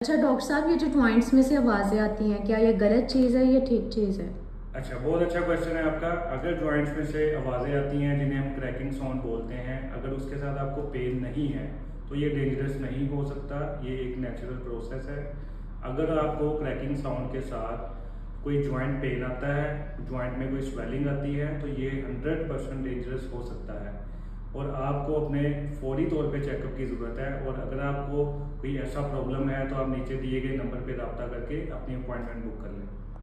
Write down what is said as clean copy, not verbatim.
अच्छा डॉक्टर साहब, ये जो जॉइंट्स में से आवाज़ें आती हैं, क्या ये गलत चीज़ है या ठीक चीज़ है? अच्छा, बहुत अच्छा क्वेश्चन है आपका। अगर जॉइंट्स में से आवाज़ें आती हैं जिन्हें हम क्रैकिंग साउंड बोलते हैं, अगर उसके साथ आपको पेन नहीं है तो ये डेंजरस नहीं हो सकता, ये एक नेचुरल प्रोसेस है। अगर आपको क्रैकिंग साउंड के साथ कोई जॉइंट पेन आता है, जॉइंट में कोई स्वेलिंग आती है, तो ये 100% डेंजरस हो सकता है और आपको अपने फौरी तौर पे चेकअप की ज़रूरत है। और अगर आपको कोई ऐसा प्रॉब्लम है तो आप नीचे दिए गए नंबर पे रब्ता करके अपनी अपॉइंटमेंट बुक कर लें।